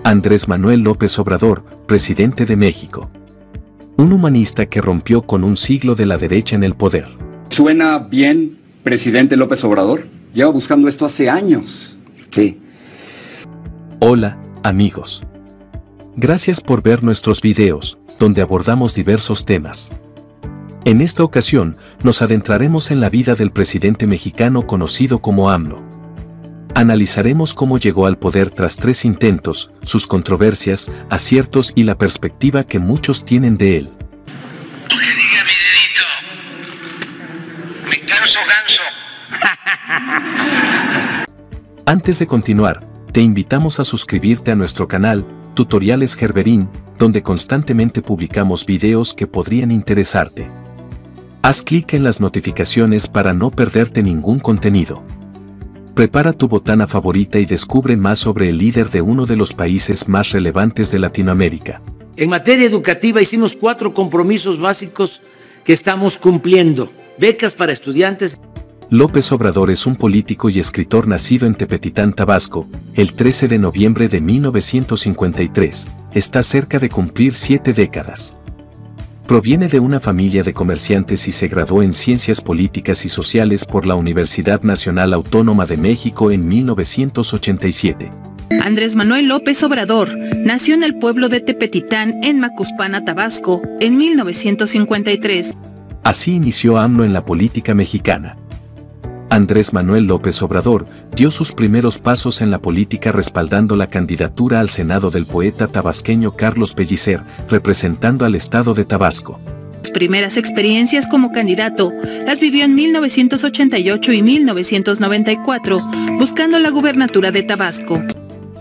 Andrés Manuel López Obrador, presidente de México. Un humanista que rompió con un siglo de la derecha en el poder. ¿Suena bien, presidente López Obrador? Lleva buscando esto hace años. Sí. Hola, amigos. Gracias por ver nuestros videos, donde abordamos diversos temas. En esta ocasión, nos adentraremos en la vida del presidente mexicano conocido como AMLO. Analizaremos cómo llegó al poder tras 3 intentos, sus controversias, aciertos y la perspectiva que muchos tienen de él. ¿Qué diga mi dedito? Me canso ganso. Antes de continuar, te invitamos a suscribirte a nuestro canal, Tutoriales Gerberín, donde constantemente publicamos videos que podrían interesarte. Haz clic en las notificaciones para no perderte ningún contenido. Prepara tu botana favorita y descubre más sobre el líder de uno de los países más relevantes de Latinoamérica. En materia educativa hicimos 4 compromisos básicos que estamos cumpliendo. Becas para estudiantes. López Obrador es un político y escritor nacido en Tepetitán, Tabasco, el 13 de noviembre de 1953. Está cerca de cumplir 7 décadas. Proviene de una familia de comerciantes y se graduó en Ciencias Políticas y Sociales por la Universidad Nacional Autónoma de México en 1987. Andrés Manuel López Obrador nació en el pueblo de Tepetitán, en Macuspana, Tabasco, en 1953. Así inició AMLO en la política mexicana. Andrés Manuel López Obrador dio sus primeros pasos en la política respaldando la candidatura al Senado del poeta tabasqueño Carlos Pellicer, representando al estado de Tabasco. Sus primeras experiencias como candidato las vivió en 1988 y 1994, buscando la gubernatura de Tabasco.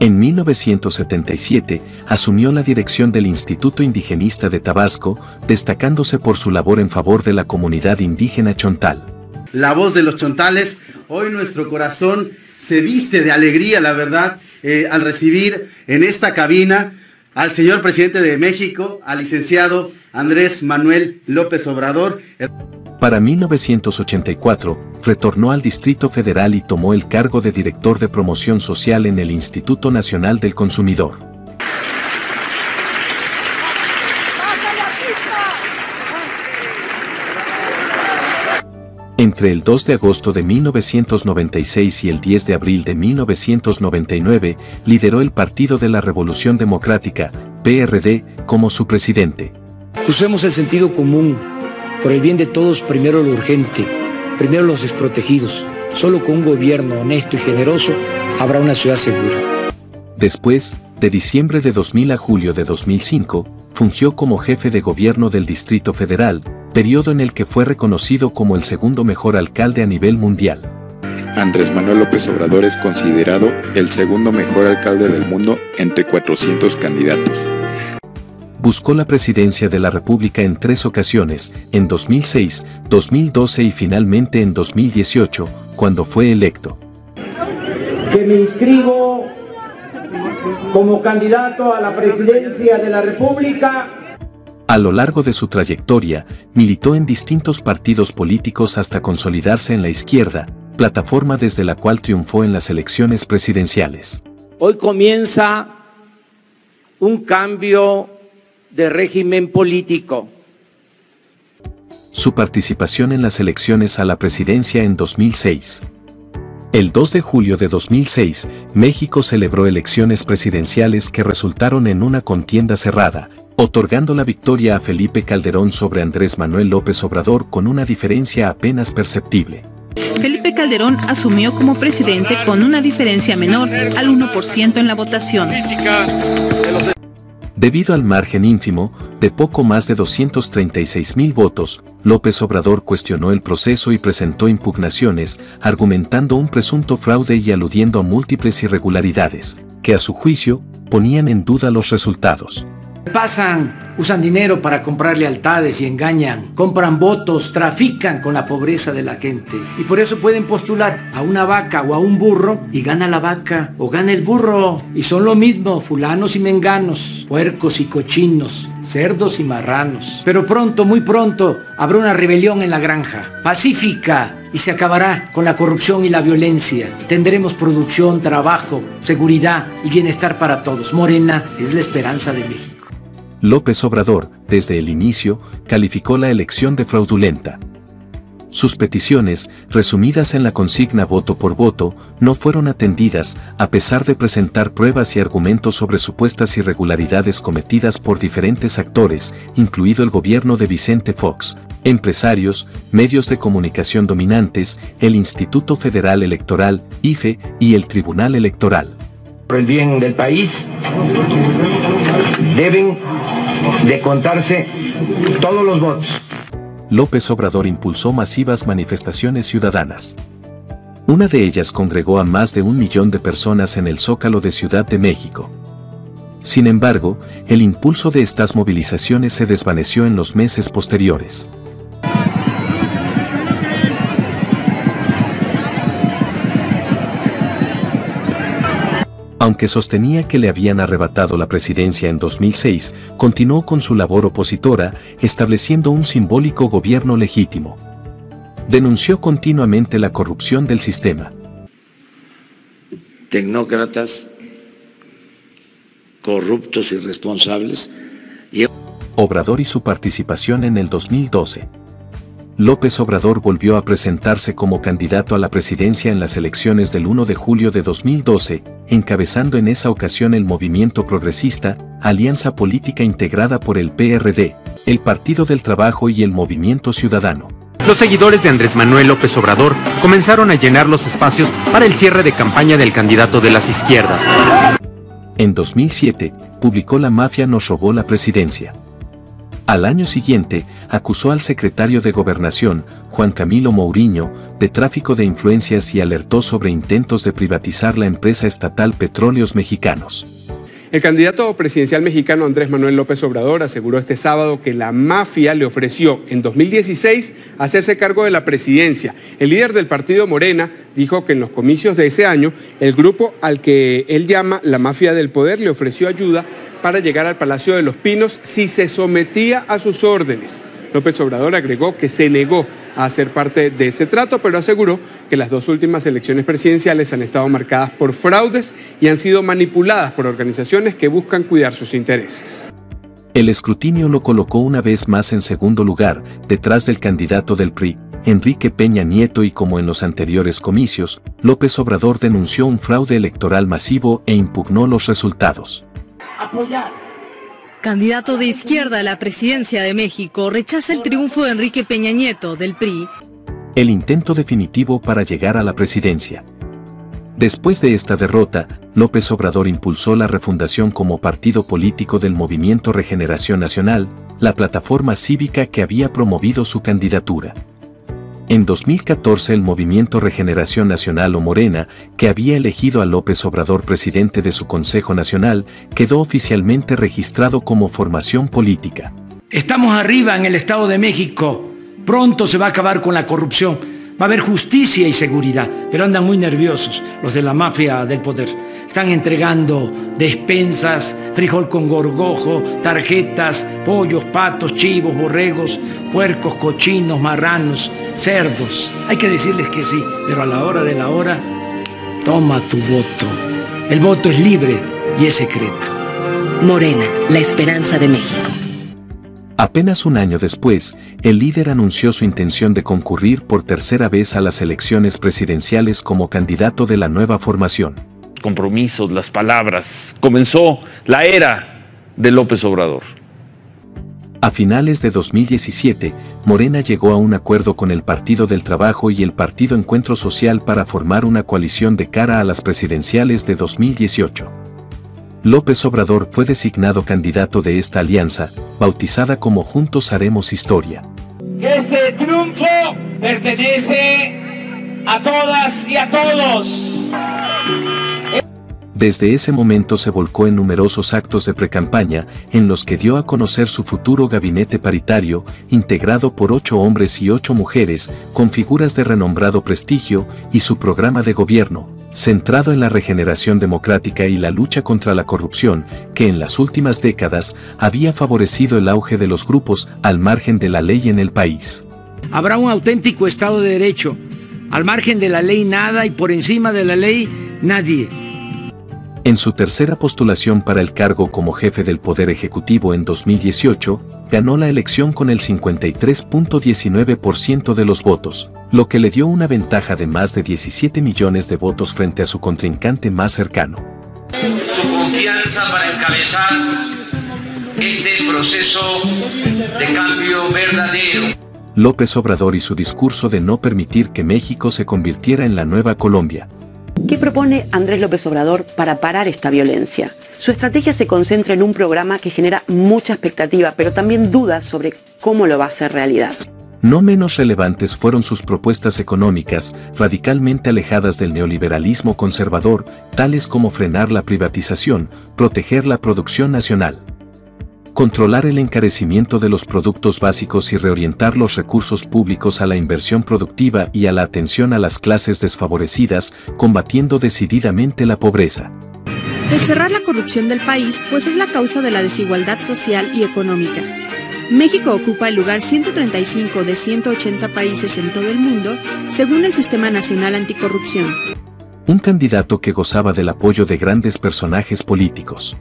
En 1977, asumió la dirección del Instituto Indigenista de Tabasco, destacándose por su labor en favor de la comunidad indígena chontal. La voz de los chontales, hoy nuestro corazón se viste de alegría, la verdad, al recibir en esta cabina al señor presidente de México, al licenciado Andrés Manuel López Obrador. Para 1984, retornó al Distrito Federal y tomó el cargo de director de promoción social en el Instituto Nacional del Consumidor. Entre el 2 de agosto de 1996 y el 10 de abril de 1999, lideró el Partido de la Revolución Democrática, PRD, como su presidente. Usemos el sentido común. Por el bien de todos, primero lo urgente, primero los desprotegidos. Solo con un gobierno honesto y generoso habrá una ciudad segura. Después, de diciembre de 2000 a julio de 2005, fungió como jefe de gobierno del Distrito Federal, periodo en el que fue reconocido como el segundo mejor alcalde a nivel mundial. Andrés Manuel López Obrador es considerado el segundo mejor alcalde del mundo entre 400 candidatos. Buscó la presidencia de la República en 3 ocasiones, en 2006, 2012 y finalmente en 2018, cuando fue electo. Que me inscribo como candidato a la presidencia de la República. A lo largo de su trayectoria, militó en distintos partidos políticos hasta consolidarse en la izquierda, plataforma desde la cual triunfó en las elecciones presidenciales. Hoy comienza un cambio de régimen político. Su participación en las elecciones a la presidencia en 2006. El 2 de julio de 2006, México celebró elecciones presidenciales que resultaron en una contienda cerrada, otorgando la victoria a Felipe Calderón sobre Andrés Manuel López Obrador con una diferencia apenas perceptible. Felipe Calderón asumió como presidente con una diferencia menor al 1% en la votación. Debido al margen ínfimo, de poco más de 236,000 votos, López Obrador cuestionó el proceso y presentó impugnaciones, argumentando un presunto fraude y aludiendo a múltiples irregularidades, que a su juicio, ponían en duda los resultados. Usan dinero para comprar lealtades y engañan, compran votos, trafican con la pobreza de la gente. Y por eso pueden postular a una vaca o a un burro y gana la vaca o gana el burro. Y son lo mismo, fulanos y menganos, puercos y cochinos. cerdos y marranos. Pero pronto, muy pronto, habrá una rebelión en la granja, pacífica, y se acabará con la corrupción y la violencia. Tendremos producción, trabajo, seguridad y bienestar para todos. Morena es la esperanza de México. López Obrador, desde el inicio, calificó la elección de fraudulenta. Sus peticiones, resumidas en la consigna voto por voto, no fueron atendidas, a pesar de presentar pruebas y argumentos sobre supuestas irregularidades cometidas por diferentes actores, incluido el gobierno de Vicente Fox, empresarios, medios de comunicación dominantes, el Instituto Federal Electoral, IFE, y el Tribunal Electoral. Por el bien del país, deben de contarse todos los votos. López Obrador impulsó masivas manifestaciones ciudadanas. Una de ellas congregó a más de 1 millón de personas en el Zócalo de Ciudad de México. Sin embargo, el impulso de estas movilizaciones se desvaneció en los meses posteriores. Aunque sostenía que le habían arrebatado la presidencia en 2006, continuó con su labor opositora, estableciendo un simbólico gobierno legítimo. Denunció continuamente la corrupción del sistema. Tecnócratas, corruptos y responsables. Obrador y su participación en el 2012. López Obrador volvió a presentarse como candidato a la presidencia en las elecciones del 1 de julio de 2012, encabezando en esa ocasión el Movimiento Progresista, alianza política integrada por el PRD, el Partido del Trabajo y el Movimiento Ciudadano. Los seguidores de Andrés Manuel López Obrador comenzaron a llenar los espacios para el cierre de campaña del candidato de las izquierdas. En 2007, publicó La mafia nos robó la presidencia. Al año siguiente, acusó al secretario de Gobernación, Juan Camilo Mourinho, de tráfico de influencias y alertó sobre intentos de privatizar la empresa estatal Petróleos Mexicanos. El candidato presidencial mexicano Andrés Manuel López Obrador aseguró este sábado que la mafia le ofreció en 2016 hacerse cargo de la presidencia. El líder del partido Morena dijo que en los comicios de ese año, el grupo al que él llama la mafia del poder le ofreció ayuda para llegar al Palacio de los Pinos si se sometía a sus órdenes. López Obrador agregó que se negó a ser parte de ese trato, pero aseguró que las 2 últimas elecciones presidenciales han estado marcadas por fraudes y han sido manipuladas por organizaciones que buscan cuidar sus intereses. El escrutinio lo colocó una vez más en segundo lugar, detrás del candidato del PRI, Enrique Peña Nieto, y como en los anteriores comicios, López Obrador denunció un fraude electoral masivo e impugnó los resultados. Apoyar. Candidato de izquierda a la presidencia de México rechaza el triunfo de Enrique Peña Nieto del PRI. El intento definitivo para llegar a la presidencia. Después de esta derrota, López Obrador impulsó la refundación como partido político del Movimiento Regeneración Nacional, la plataforma cívica que había promovido su candidatura. En 2014 el Movimiento Regeneración Nacional o Morena, que había elegido a López Obrador presidente de su Consejo Nacional, quedó oficialmente registrado como formación política. Estamos arriba en el Estado de México. Pronto se va a acabar con la corrupción. Va a haber justicia y seguridad, pero andan muy nerviosos los de la mafia del poder. Están entregando despensas, frijol con gorgojo, tarjetas, pollos, patos, chivos, borregos, puercos, cochinos, marranos, cerdos. Hay que decirles que sí, pero a la hora de la hora, toma tu voto. El voto es libre y es secreto. Morena, la esperanza de México. Apenas un año después, el líder anunció su intención de concurrir por tercera vez a las elecciones presidenciales como candidato de la nueva formación. Compromisos, las palabras. Comenzó la era de López Obrador. A finales de 2017, Morena llegó a un acuerdo con el Partido del Trabajo y el Partido Encuentro Social para formar una coalición de cara a las presidenciales de 2018. López Obrador fue designado candidato de esta alianza, bautizada como Juntos Haremos Historia. Este triunfo pertenece a todas y a todos. Desde ese momento se volcó en numerosos actos de precampaña, en los que dio a conocer su futuro gabinete paritario, integrado por 8 hombres y 8 mujeres, con figuras de renombrado prestigio, y su programa de gobierno, centrado en la regeneración democrática y la lucha contra la corrupción, que en las últimas décadas había favorecido el auge de los grupos al margen de la ley en el país. Habrá un auténtico Estado de Derecho. Al margen de la ley nada y por encima de la ley nadie. En su tercera postulación para el cargo como jefe del Poder Ejecutivo en 2018, ganó la elección con el 53.19% de los votos, lo que le dio una ventaja de más de 17 millones de votos frente a su contrincante más cercano. Su confianza para encabezar este proceso de cambio verdadero. López Obrador y su discurso de no permitir que México se convirtiera en la nueva Colombia. ¿Qué propone Andrés López Obrador para parar esta violencia? Su estrategia se concentra en un programa que genera mucha expectativa, pero también dudas sobre cómo lo va a hacer realidad. No menos relevantes fueron sus propuestas económicas, radicalmente alejadas del neoliberalismo conservador, tales como frenar la privatización, proteger la producción nacional, controlar el encarecimiento de los productos básicos y reorientar los recursos públicos a la inversión productiva y a la atención a las clases desfavorecidas, combatiendo decididamente la pobreza. Desterrar la corrupción del país, pues es la causa de la desigualdad social y económica. México ocupa el lugar 135 de 180 países en todo el mundo, según el Sistema Nacional Anticorrupción. Un candidato que gozaba del apoyo de grandes personajes políticos.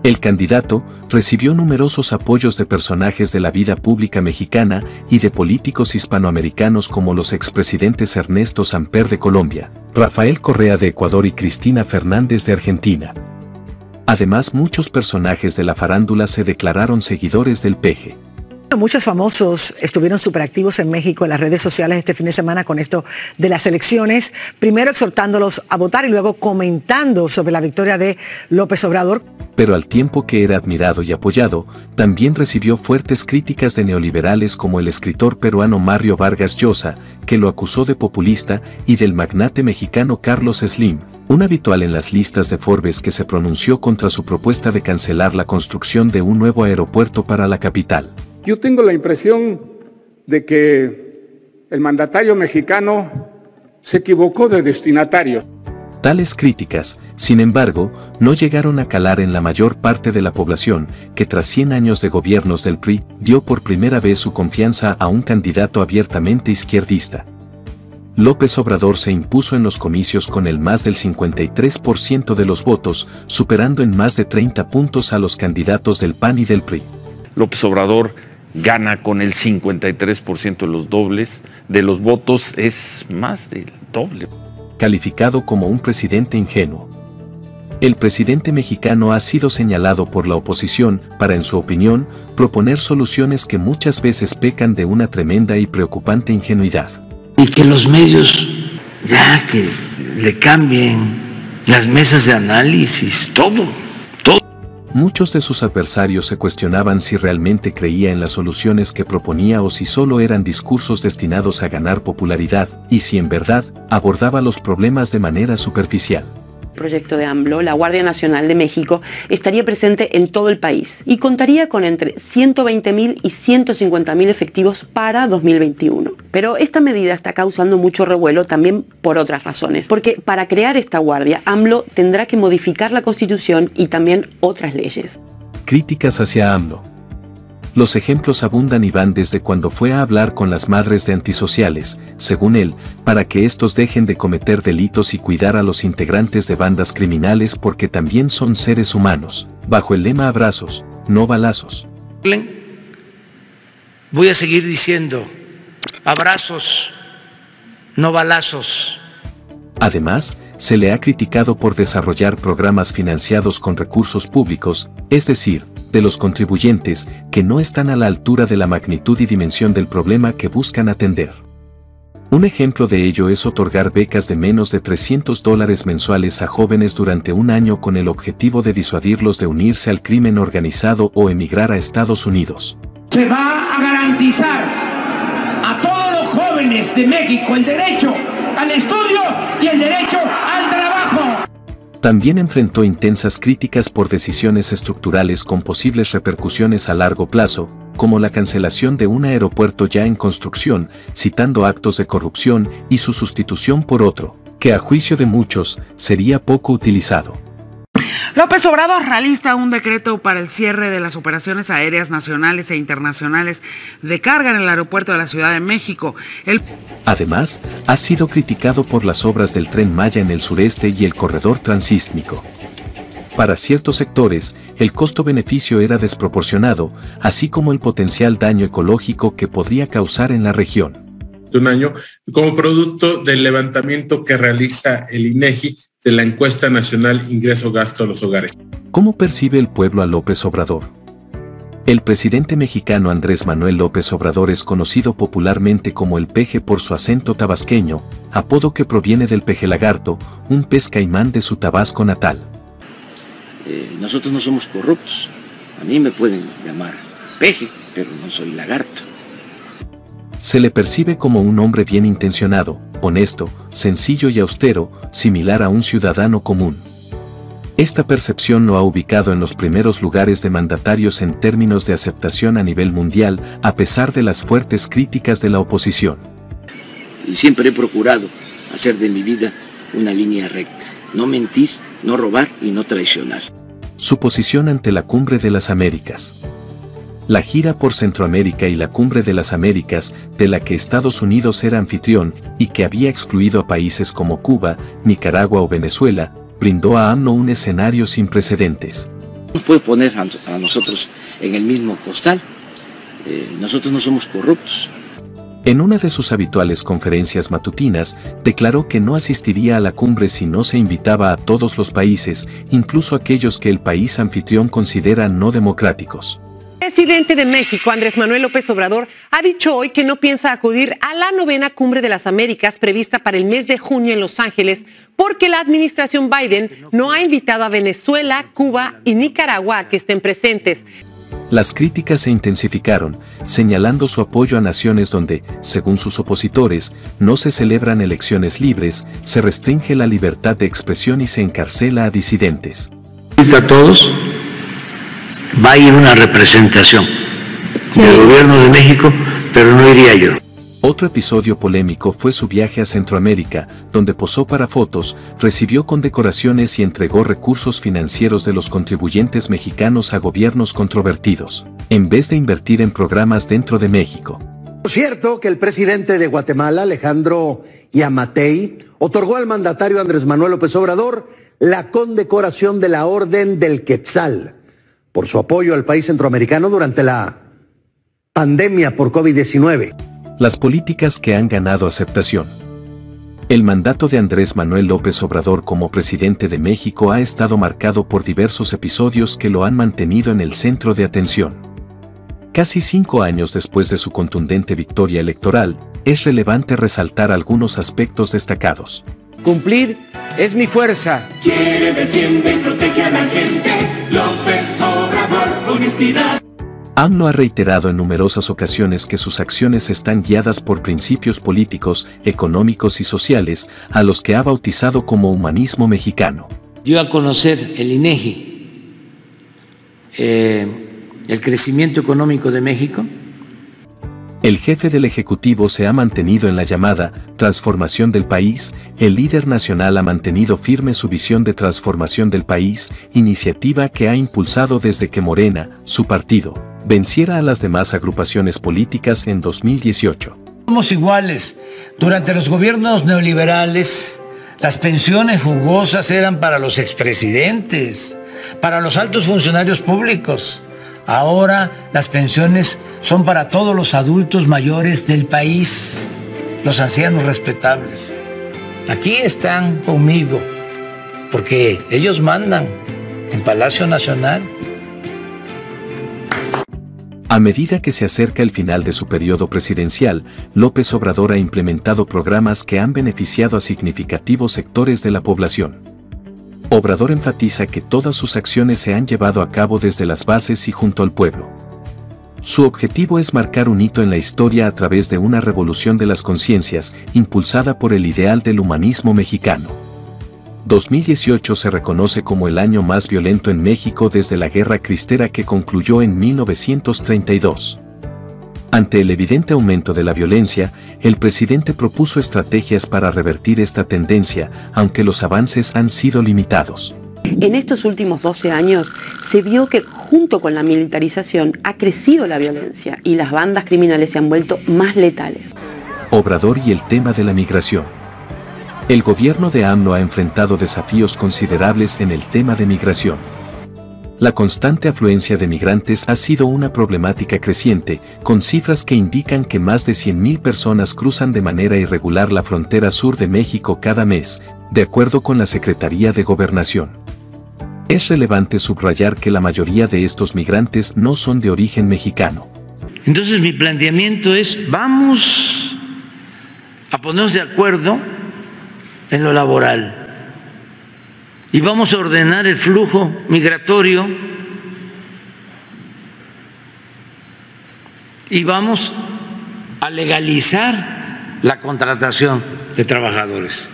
El candidato recibió numerosos apoyos de personajes de la vida pública mexicana y de políticos hispanoamericanos como los expresidentes Ernesto Samper de Colombia, Rafael Correa de Ecuador y Cristina Fernández de Argentina. Además, muchos personajes de la farándula se declararon seguidores del PG. Muchos famosos estuvieron superactivos en México en las redes sociales este fin de semana con esto de las elecciones, primero exhortándolos a votar y luego comentando sobre la victoria de López Obrador. Pero al tiempo que era admirado y apoyado, también recibió fuertes críticas de neoliberales como el escritor peruano Mario Vargas Llosa, que lo acusó de populista, y del magnate mexicano Carlos Slim, un habitual en las listas de Forbes que se pronunció contra su propuesta de cancelar la construcción de un nuevo aeropuerto para la capital. Yo tengo la impresión de que el mandatario mexicano se equivocó de destinatario. Tales críticas, sin embargo, no llegaron a calar en la mayor parte de la población, que tras 100 años de gobiernos del PRI, dio por primera vez su confianza a un candidato abiertamente izquierdista. López Obrador se impuso en los comicios con el más del 53% de los votos, superando en más de 30 puntos a los candidatos del PAN y del PRI. López Obrador gana con el 53% de los dobles, de los votos es más del doble. Calificado como un presidente ingenuo. El presidente mexicano ha sido señalado por la oposición para, en su opinión, proponer soluciones que muchas veces pecan de una tremenda y preocupante ingenuidad. Y que los medios ya que le cambien las mesas de análisis, todo. Muchos de sus adversarios se cuestionaban si realmente creía en las soluciones que proponía o si solo eran discursos destinados a ganar popularidad, y si en verdad abordaba los problemas de manera superficial. Proyecto de AMLO, la Guardia Nacional de México estaría presente en todo el país y contaría con entre 120.000 y 150.000 efectivos para 2021. Pero esta medida está causando mucho revuelo también por otras razones, porque para crear esta guardia, AMLO tendrá que modificar la Constitución y también otras leyes. Críticas hacia AMLO. Los ejemplos abundan y van desde cuando fue a hablar con las madres de antisociales, según él, para que estos dejen de cometer delitos y cuidar a los integrantes de bandas criminales porque también son seres humanos, bajo el lema abrazos, no balazos. Voy a seguir diciendo, abrazos, no balazos. Además, se le ha criticado por desarrollar programas financiados con recursos públicos, es decir, de los contribuyentes, que no están a la altura de la magnitud y dimensión del problema que buscan atender. Un ejemplo de ello es otorgar becas de menos de $300 mensuales a jóvenes durante un año con el objetivo de disuadirlos de unirse al crimen organizado o emigrar a Estados Unidos. Se va a garantizar a todos los jóvenes de México el derecho al estudio y el derecho al trabajo. También enfrentó intensas críticas por decisiones estructurales con posibles repercusiones a largo plazo, como la cancelación de un aeropuerto ya en construcción, citando actos de corrupción y su sustitución por otro, que a juicio de muchos sería poco utilizado. López Obrador realiza un decreto para el cierre de las operaciones aéreas nacionales e internacionales de carga en el aeropuerto de la Ciudad de México. Además, ha sido criticado por las obras del Tren Maya en el sureste y el corredor transísmico. Para ciertos sectores, el costo-beneficio era desproporcionado, así como el potencial daño ecológico que podría causar en la región. De un año, como producto del levantamiento que realiza el INEGI de la encuesta nacional Ingreso-Gasto a los hogares. ¿Cómo percibe el pueblo a López Obrador? El presidente mexicano Andrés Manuel López Obrador es conocido popularmente como el Peje por su acento tabasqueño, apodo que proviene del peje lagarto, un pez caimán de su Tabasco natal. Nosotros no somos corruptos. A mí me pueden llamar peje, pero no soy lagarto. Se le percibe como un hombre bien intencionado, honesto, sencillo y austero, similar a un ciudadano común. Esta percepción lo ha ubicado en los primeros lugares de mandatarios en términos de aceptación a nivel mundial, a pesar de las fuertes críticas de la oposición. Y siempre he procurado hacer de mi vida una línea recta, no mentir, no robar y no traicionar. Su posición ante la Cumbre de las Américas. La gira por Centroamérica y la Cumbre de las Américas, de la que Estados Unidos era anfitrión y que había excluido a países como Cuba, Nicaragua o Venezuela, brindó a AMLO un escenario sin precedentes. No puede poner a nosotros en el mismo costal. Nosotros no somos corruptos. En una de sus habituales conferencias matutinas, declaró que no asistiría a la cumbre si no se invitaba a todos los países, incluso aquellos que el país anfitrión considera no democráticos. El presidente de México, Andrés Manuel López Obrador, ha dicho hoy que no piensa acudir a la 9ª Cumbre de las Américas prevista para el mes de junio en Los Ángeles, porque la administración Biden no ha invitado a Venezuela, Cuba y Nicaragua a que estén presentes. Las críticas se intensificaron, señalando su apoyo a naciones donde, según sus opositores, no se celebran elecciones libres, se restringe la libertad de expresión y se encarcela a disidentes. A todos va a ir una representación del gobierno de México, pero no iría yo. Otro episodio polémico fue su viaje a Centroamérica, donde posó para fotos, recibió condecoraciones y entregó recursos financieros de los contribuyentes mexicanos a gobiernos controvertidos, en vez de invertir en programas dentro de México. Es cierto que el presidente de Guatemala, Alejandro Yamatei, otorgó al mandatario Andrés Manuel López Obrador la condecoración de la Orden del Quetzal por su apoyo al país centroamericano durante la pandemia por COVID-19. Las políticas que han ganado aceptación. El mandato de Andrés Manuel López Obrador como presidente de México ha estado marcado por diversos episodios que lo han mantenido en el centro de atención. Casi 5 años después de su contundente victoria electoral, es relevante resaltar algunos aspectos destacados. Cumplir es mi fuerza. Quiere, defiende y protege a la gente. López Obrador, honestidad. AMLO ha reiterado en numerosas ocasiones que sus acciones están guiadas por principios políticos, económicos y sociales, a los que ha bautizado como humanismo mexicano. Dio a conocer el INEGI, el crecimiento económico de México. El jefe del Ejecutivo se ha mantenido en la llamada transformación del país, el líder nacional ha mantenido firme su visión de transformación del país, iniciativa que ha impulsado desde que Morena, su partido, venciera a las demás agrupaciones políticas en 2018. Somos iguales. Durante los gobiernos neoliberales, las pensiones jugosas eran para los expresidentes, para los altos funcionarios públicos. Ahora las pensiones son para todos los adultos mayores del país, los ancianos respetables. Aquí están conmigo, porque ellos mandan en Palacio Nacional. A medida que se acerca el final de su periodo presidencial, López Obrador ha implementado programas que han beneficiado a significativos sectores de la población. Obrador enfatiza que todas sus acciones se han llevado a cabo desde las bases y junto al pueblo. Su objetivo es marcar un hito en la historia a través de una revolución de las conciencias, impulsada por el ideal del humanismo mexicano. 2018 se reconoce como el año más violento en México desde la Guerra Cristera que concluyó en 1932. Ante el evidente aumento de la violencia, el presidente propuso estrategias para revertir esta tendencia, aunque los avances han sido limitados. En estos últimos 12 años se vio que junto con la militarización ha crecido la violencia y las bandas criminales se han vuelto más letales. Obrador y el tema de la migración. El gobierno de AMLO ha enfrentado desafíos considerables en el tema de migración. La constante afluencia de migrantes ha sido una problemática creciente, con cifras que indican que más de 100,000 personas cruzan de manera irregular la frontera sur de México cada mes, de acuerdo con la Secretaría de Gobernación. Es relevante subrayar que la mayoría de estos migrantes no son de origen mexicano. Entonces mi planteamiento es, vamos a ponernos de acuerdo en lo laboral. Y vamos a ordenar el flujo migratorio y vamos a legalizar la contratación de trabajadores.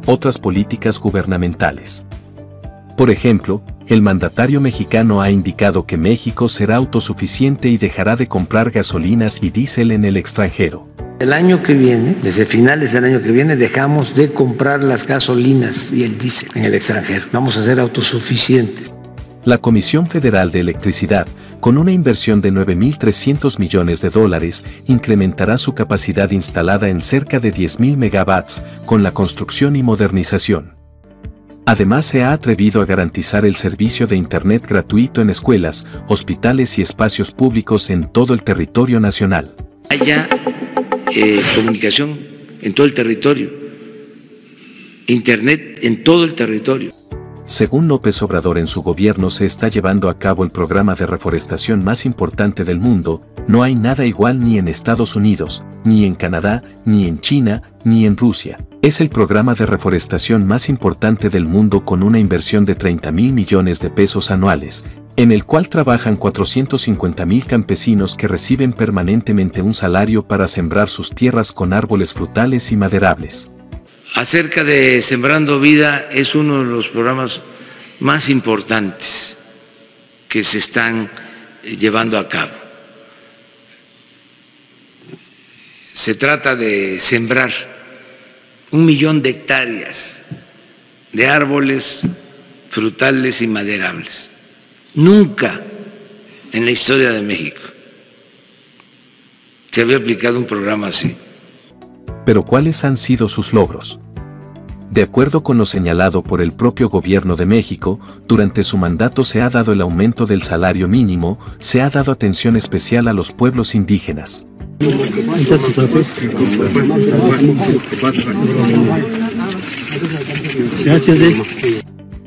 Otras políticas gubernamentales. Por ejemplo, el mandatario mexicano ha indicado que México será autosuficiente y dejará de comprar gasolinas y diésel en el extranjero. El año que viene, desde finales del año que viene, dejamos de comprar las gasolinas y el diésel en el extranjero. Vamos a ser autosuficientes. La Comisión Federal de Electricidad, con una inversión de $9,300 millones, incrementará su capacidad instalada en cerca de 10,000 megawatts con la construcción y modernización. Además, se ha atrevido a garantizar el servicio de Internet gratuito en escuelas, hospitales y espacios públicos en todo el territorio nacional. Haya comunicación en todo el territorio, Internet en todo el territorio. Según López Obrador, en su gobierno se está llevando a cabo el programa de reforestación más importante del mundo. No hay nada igual ni en Estados Unidos, ni en Canadá, ni en China, ni en Rusia. Es el programa de reforestación más importante del mundo, con una inversión de 30,000 millones de pesos anuales, en el cual trabajan 450,000 campesinos que reciben permanentemente un salario para sembrar sus tierras con árboles frutales y maderables. Acerca de Sembrando Vida, es uno de los programas más importantes que se están llevando a cabo. Se trata de sembrar 1 millón de hectáreas de árboles frutales y maderables. Nunca en la historia de México se había aplicado un programa así. Pero ¿cuáles han sido sus logros? De acuerdo con lo señalado por el propio gobierno de México, durante su mandato se ha dado el aumento del salario mínimo, se ha dado atención especial a los pueblos indígenas.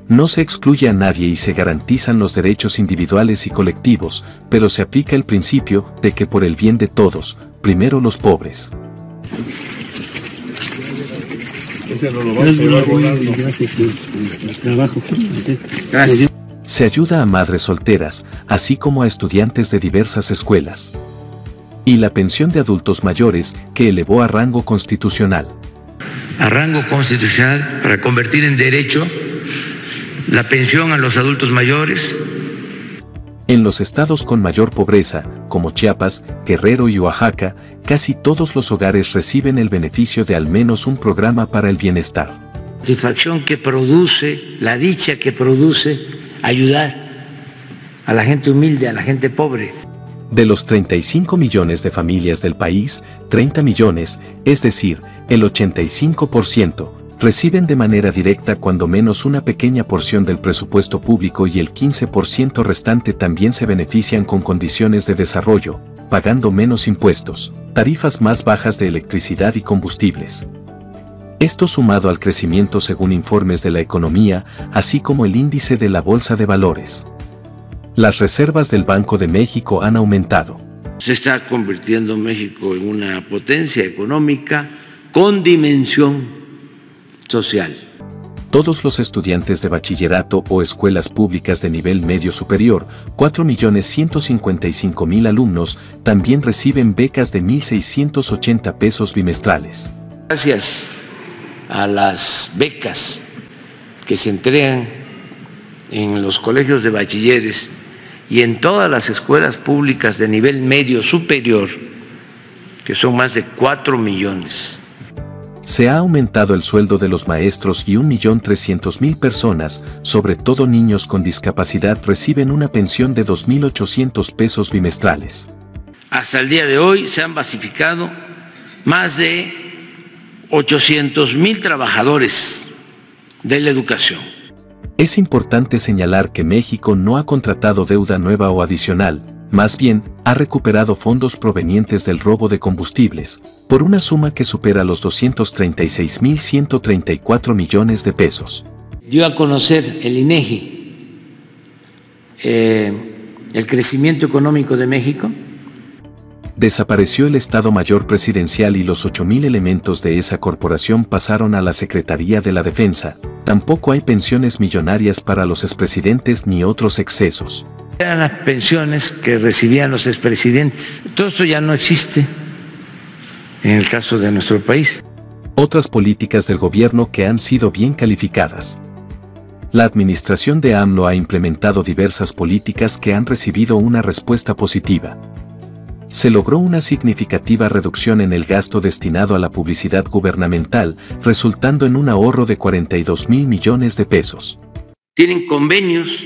No se excluye a nadie y se garantizan los derechos individuales y colectivos, pero se aplica el principio de que por el bien de todos, primero los pobres. Se ayuda a madres solteras, así como a estudiantes de diversas escuelas. Y la pensión de adultos mayores, que elevó a rango constitucional. A rango constitucional para convertir en derecho la pensión a los adultos mayores. En los estados con mayor pobreza, como Chiapas, Guerrero y Oaxaca, casi todos los hogares reciben el beneficio de al menos un programa para el bienestar. La satisfacción que produce, la dicha que produce ayudar a la gente humilde, a la gente pobre. De los 35 millones de familias del país, 30 millones, es decir, el 85%, reciben de manera directa cuando menos una pequeña porción del presupuesto público, y el 15% restante también se benefician con condiciones de desarrollo, pagando menos impuestos, tarifas más bajas de electricidad y combustibles. Esto sumado al crecimiento según informes de la economía, así como el índice de la Bolsa de Valores. Las reservas del Banco de México han aumentado. Se está convirtiendo México en una potencia económica con dimensión social. Todos los estudiantes de bachillerato o escuelas públicas de nivel medio superior, 4,155,000 alumnos, también reciben becas de 1,680 pesos bimestrales. Gracias a las becas que se entregan en los colegios de bachilleres y en todas las escuelas públicas de nivel medio superior, que son más de 4 millones. Se ha aumentado el sueldo de los maestros y 1.300.000 personas, sobre todo niños con discapacidad, reciben una pensión de 2.800 pesos bimestrales. Hasta el día de hoy se han basificado más de 800.000 trabajadores de la educación. Es importante señalar que México no ha contratado deuda nueva o adicional, más bien, ha recuperado fondos provenientes del robo de combustibles, por una suma que supera los 236.134 millones de pesos. Dio a conocer el INEGI el crecimiento económico de México. Desapareció el Estado Mayor Presidencial y los 8.000 elementos de esa corporación pasaron a la Secretaría de la Defensa. Tampoco hay pensiones millonarias para los expresidentes ni otros excesos. Eran las pensiones que recibían los expresidentes. Todo eso ya no existe en el caso de nuestro país. Otras políticas del gobierno que han sido bien calificadas. La administración de AMLO ha implementado diversas políticas que han recibido una respuesta positiva. Se logró una significativa reducción en el gasto destinado a la publicidad gubernamental, resultando en un ahorro de 42.000 millones de pesos. Tienen convenios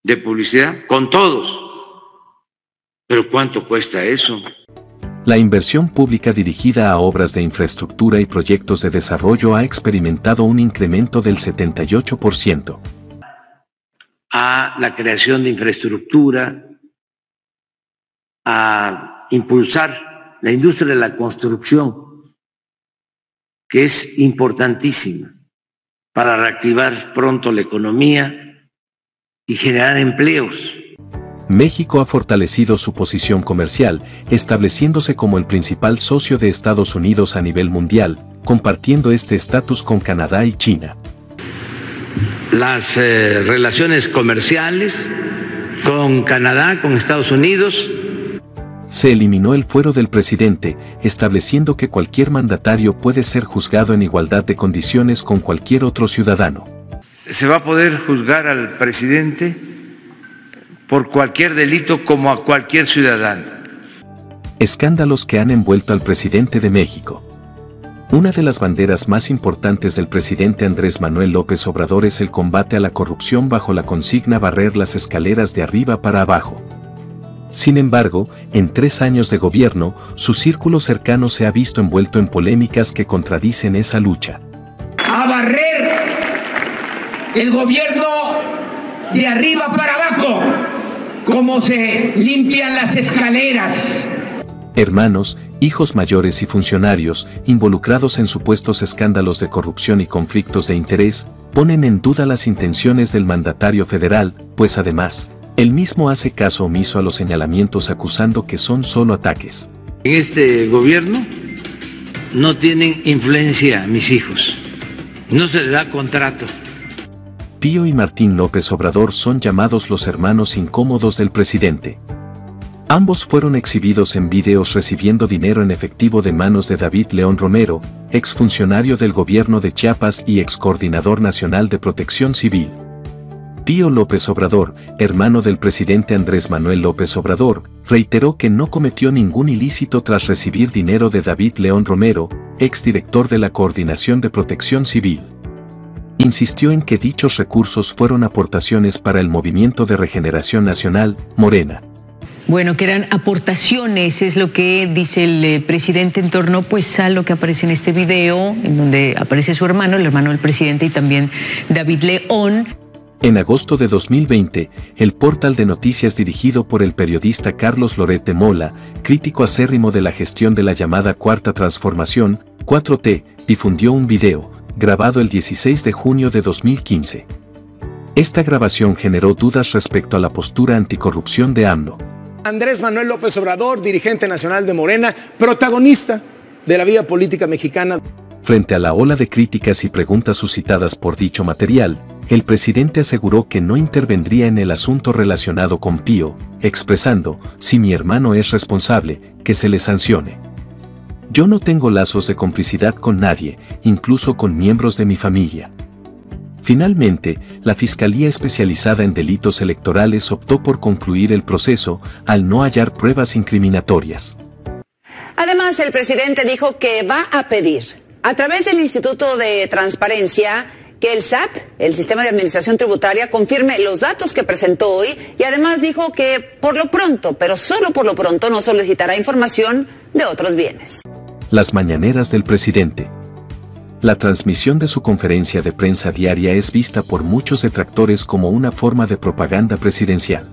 de publicidad con todos. ¿Pero cuánto cuesta eso? La inversión pública dirigida a obras de infraestructura y proyectos de desarrollo ha experimentado un incremento del 78%. A la creación de infraestructura, a impulsar la industria de la construcción, que es importantísima para reactivar pronto la economía y generar empleos. México ha fortalecido su posición comercial, estableciéndose como el principal socio de Estados Unidos a nivel mundial, compartiendo este estatus con Canadá y China. Las relaciones comerciales con Canadá, con Estados Unidos. Se eliminó el fuero del presidente, estableciendo que cualquier mandatario puede ser juzgado en igualdad de condiciones con cualquier otro ciudadano. Se va a poder juzgar al presidente por cualquier delito como a cualquier ciudadano. Escándalos que han envuelto al presidente de México. Una de las banderas más importantes del presidente Andrés Manuel López Obrador es el combate a la corrupción bajo la consigna barrer las escaleras de arriba para abajo. Sin embargo, en 3 años de gobierno, su círculo cercano se ha visto envuelto en polémicas que contradicen esa lucha. A barrer el gobierno de arriba para abajo, como se limpian las escaleras. Hermanos, hijos mayores y funcionarios, involucrados en supuestos escándalos de corrupción y conflictos de interés, ponen en duda las intenciones del mandatario federal, pues además, él mismo hace caso omiso a los señalamientos acusando que son solo ataques. En este gobierno no tienen influencia mis hijos, no se les da contrato. Pío y Martín López Obrador son llamados los hermanos incómodos del presidente. Ambos fueron exhibidos en videos recibiendo dinero en efectivo de manos de David León Romero, exfuncionario del gobierno de Chiapas y excoordinador nacional de Protección Civil. Pío López Obrador, hermano del presidente Andrés Manuel López Obrador, reiteró que no cometió ningún ilícito tras recibir dinero de David León Romero, exdirector de la Coordinación de Protección Civil. Insistió en que dichos recursos fueron aportaciones para el Movimiento de Regeneración Nacional, Morena. Bueno, que eran aportaciones, es lo que dice el presidente en torno pues a lo que aparece en este video, en donde aparece su hermano, el hermano del presidente y también David León. En agosto de 2020, el portal de noticias dirigido por el periodista Carlos Loret de Mola, crítico acérrimo de la gestión de la llamada Cuarta Transformación, 4T, difundió un video, grabado el 16 de junio de 2015. Esta grabación generó dudas respecto a la postura anticorrupción de AMLO. Andrés Manuel López Obrador, dirigente nacional de Morena, protagonista de la vida política mexicana. Frente a la ola de críticas y preguntas suscitadas por dicho material, el presidente aseguró que no intervendría en el asunto relacionado con Pío, expresando, si mi hermano es responsable, que se le sancione. Yo no tengo lazos de complicidad con nadie, incluso con miembros de mi familia. Finalmente, la Fiscalía Especializada en Delitos Electorales optó por concluir el proceso al no hallar pruebas incriminatorias. Además, el presidente dijo que va a pedir, a través del Instituto de Transparencia, que el SAT, el Sistema de Administración Tributaria, confirme los datos que presentó hoy y además dijo que por lo pronto, pero solo por lo pronto, no solicitará información de otros bienes. Las mañaneras del presidente. La transmisión de su conferencia de prensa diaria es vista por muchos detractores como una forma de propaganda presidencial.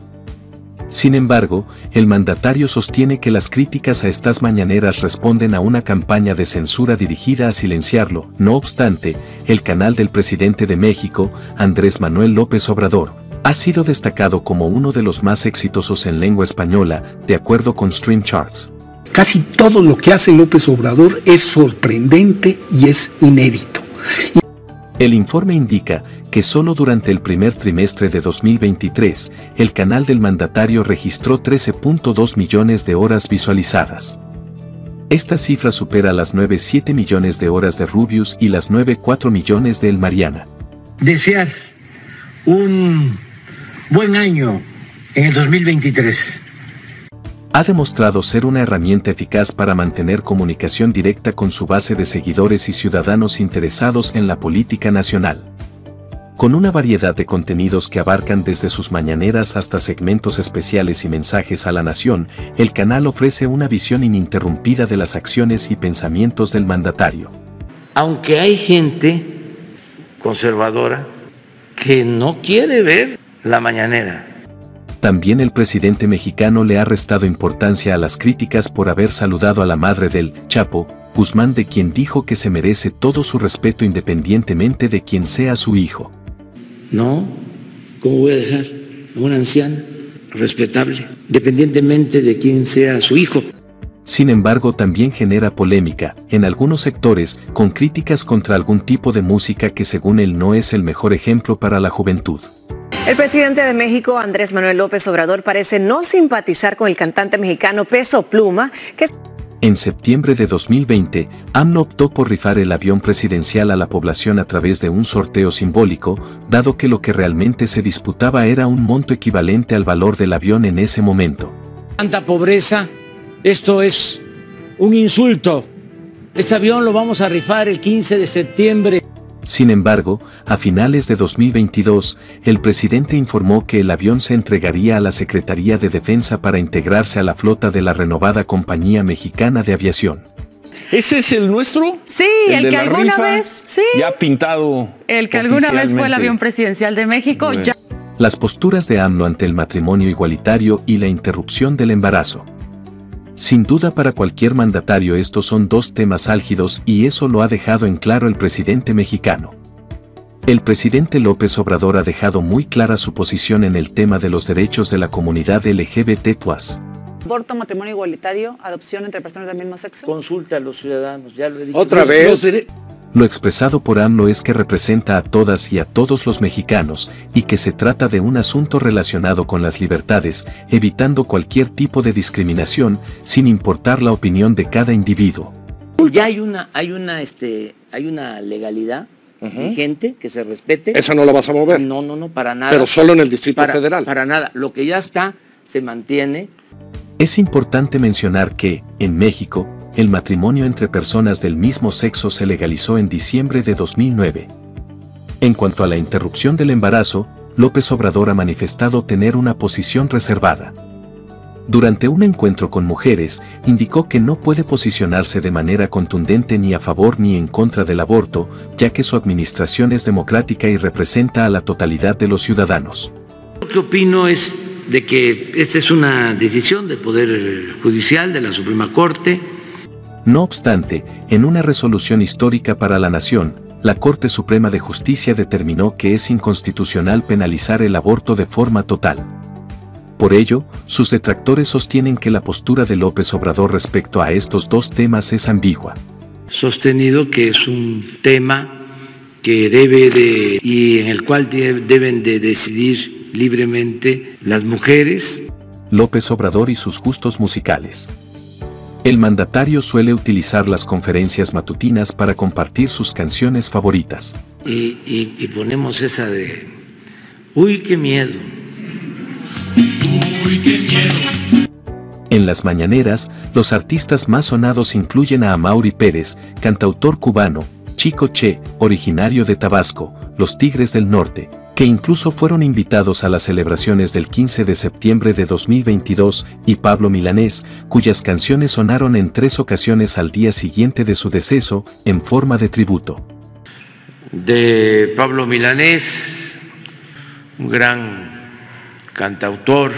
Sin embargo, el mandatario sostiene que las críticas a estas mañaneras responden a una campaña de censura dirigida a silenciarlo. No obstante, el canal del presidente de México, Andrés Manuel López Obrador, ha sido destacado como uno de los más exitosos en lengua española, de acuerdo con Stream Charts. Casi todo lo que hace López Obrador es sorprendente y es inédito. El informe indica que solo durante el primer trimestre de 2023, el canal del mandatario registró 13.2 millones de horas visualizadas. Esta cifra supera las 9.7 millones de horas de Rubius y las 9.4 millones de El Mariana. Desear un buen año en el 2023. Ha demostrado ser una herramienta eficaz para mantener comunicación directa con su base de seguidores y ciudadanos interesados en la política nacional. Con una variedad de contenidos que abarcan desde sus mañaneras hasta segmentos especiales y mensajes a la nación, el canal ofrece una visión ininterrumpida de las acciones y pensamientos del mandatario. Aunque hay gente conservadora que no quiere ver la mañanera. También el presidente mexicano le ha restado importancia a las críticas por haber saludado a la madre del Chapo Guzmán, de quien dijo que se merece todo su respeto independientemente de quién sea su hijo. No, ¿cómo voy a dejar a una anciana respetable, independientemente de quién sea su hijo? Sin embargo, también genera polémica, en algunos sectores, con críticas contra algún tipo de música que según él no es el mejor ejemplo para la juventud. El presidente de México, Andrés Manuel López Obrador, parece no simpatizar con el cantante mexicano Peso Pluma, que... En septiembre de 2020, AMLO optó por rifar el avión presidencial a la población a través de un sorteo simbólico, dado que lo que realmente se disputaba era un monto equivalente al valor del avión en ese momento. Tanta pobreza, esto es un insulto. Ese avión lo vamos a rifar el 15 de septiembre. Sin embargo, a finales de 2022, el presidente informó que el avión se entregaría a la Secretaría de Defensa para integrarse a la flota de la renovada Compañía Mexicana de Aviación. ¿Ese es el nuestro? Sí, el que alguna vez, sí. Ya pintado. El que alguna vez fue el avión presidencial de México. Bueno. Ya. Las posturas de AMLO ante el matrimonio igualitario y la interrupción del embarazo. Sin duda, para cualquier mandatario estos son dos temas álgidos y eso lo ha dejado en claro el presidente mexicano. El presidente López Obrador ha dejado muy clara su posición en el tema de los derechos de la comunidad LGBT+. Aborto, matrimonio igualitario, adopción entre personas del mismo sexo. Consulta a los ciudadanos, ya lo he dicho. ¿Otra vez? Lo expresado por AMLO es que representa a todas y a todos los mexicanos y que se trata de un asunto relacionado con las libertades, evitando cualquier tipo de discriminación, sin importar la opinión de cada individuo. Ya hay una legalidad vigente que se respete. ¿Esa no la vas a mover? No, para nada. Pero solo en el Distrito Federal. Para nada. Lo que ya está se mantiene. Es importante mencionar que, en México, el matrimonio entre personas del mismo sexo se legalizó en diciembre de 2009. En cuanto a la interrupción del embarazo, López Obrador ha manifestado tener una posición reservada. Durante un encuentro con mujeres, indicó que no puede posicionarse de manera contundente ni a favor ni en contra del aborto, ya que su administración es democrática y representa a la totalidad de los ciudadanos. Lo que opino es de que esta es una decisión del Poder Judicial, de la Suprema Corte. No obstante, en una resolución histórica para la nación, la Corte Suprema de Justicia determinó que es inconstitucional penalizar el aborto de forma total. Por ello, sus detractores sostienen que la postura de López Obrador respecto a estos dos temas es ambigua. Sostenido que es un tema que y en el cual deben de decidir libremente las mujeres. López Obrador y sus gustos musicales. El mandatario suele utilizar las conferencias matutinas para compartir sus canciones favoritas. Y ponemos esa de ¡Uy, qué miedo! ¡Uy, qué miedo! En las mañaneras, los artistas más sonados incluyen a Amaury Pérez, cantautor cubano, Chico Che, originario de Tabasco, Los Tigres del Norte, que incluso fueron invitados a las celebraciones del 15 de septiembre de 2022, y Pablo Milanés, cuyas canciones sonaron en 3 ocasiones al día siguiente de su deceso, en forma de tributo. De Pablo Milanés, un gran cantautor.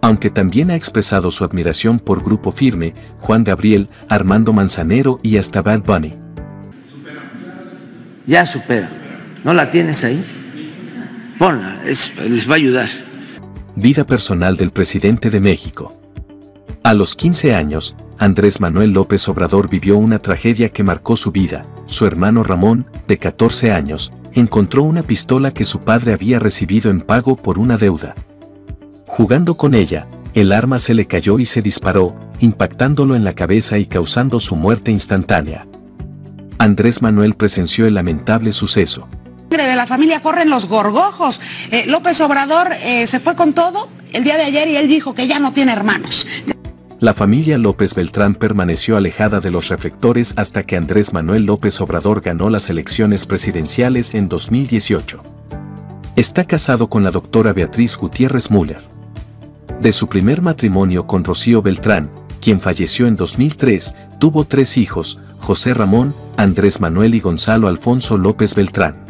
Aunque también ha expresado su admiración por Grupo Firme, Juan Gabriel, Armando Manzanero y hasta Bad Bunny. Ya supera. ¿No la tienes ahí? Ponla, les va a ayudar. Vida personal del presidente de México. A los 15 años, Andrés Manuel López Obrador vivió una tragedia que marcó su vida. Su hermano Ramón, de 14 años, encontró una pistola que su padre había recibido en pago por una deuda. Jugando con ella, el arma se le cayó y se disparó, impactándolo en la cabeza y causando su muerte instantánea. Andrés Manuel presenció el lamentable suceso. De la familia corren los gorgojos. López Obrador se fue con todo el día de ayer y él dijo que ya no tiene hermanos. La familia López Beltrán permaneció alejada de los reflectores hasta que Andrés Manuel López Obrador ganó las elecciones presidenciales en 2018. Está casado con la doctora Beatriz Gutiérrez Müller. De su primer matrimonio con Rocío Beltrán, quien falleció en 2003, tuvo 3 hijos, José Ramón, Andrés Manuel y Gonzalo Alfonso López Beltrán.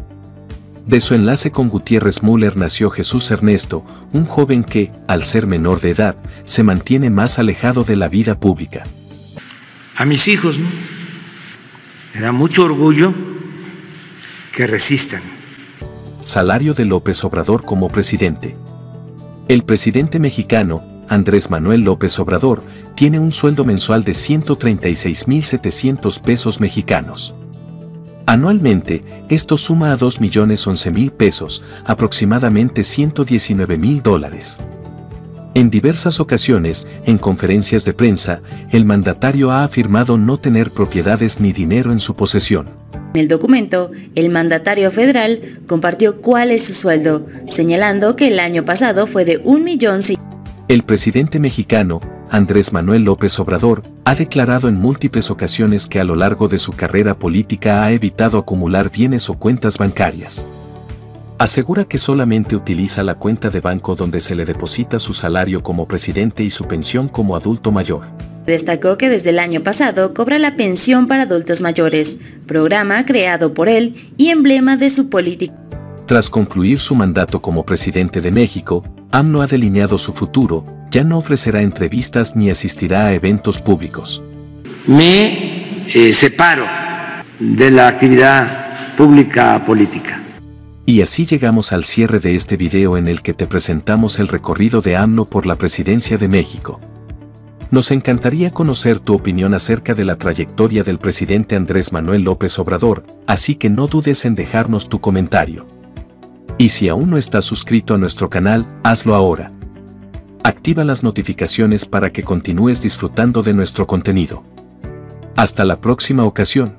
De su enlace con Gutiérrez Müller nació Jesús Ernesto, un joven que, al ser menor de edad, se mantiene más alejado de la vida pública. A mis hijos, ¿no? Me da mucho orgullo que resistan. Salario de López Obrador como presidente. El presidente mexicano, Andrés Manuel López Obrador, tiene un sueldo mensual de 136,700 pesos mexicanos. Anualmente, esto suma a 2,011,000 pesos, aproximadamente $119,000. En diversas ocasiones, en conferencias de prensa, el mandatario ha afirmado no tener propiedades ni dinero en su posesión. En el documento, el mandatario federal compartió cuál es su sueldo, señalando que el año pasado fue de 1,600,000. El presidente mexicano, Andrés Manuel López Obrador, ha declarado en múltiples ocasiones que a lo largo de su carrera política ha evitado acumular bienes o cuentas bancarias. Asegura que solamente utiliza la cuenta de banco donde se le deposita su salario como presidente y su pensión como adulto mayor. Destacó que desde el año pasado cobra la pensión para adultos mayores, programa creado por él y emblema de su política. Tras concluir su mandato como presidente de México, AMLO ha delineado su futuro, ya no ofrecerá entrevistas ni asistirá a eventos públicos. Me separo de la actividad pública política. Y así llegamos al cierre de este video en el que te presentamos el recorrido de AMLO por la presidencia de México. Nos encantaría conocer tu opinión acerca de la trayectoria del presidente Andrés Manuel López Obrador, así que no dudes en dejarnos tu comentario. Y si aún no estás suscrito a nuestro canal, hazlo ahora. Activa las notificaciones para que continúes disfrutando de nuestro contenido. Hasta la próxima ocasión.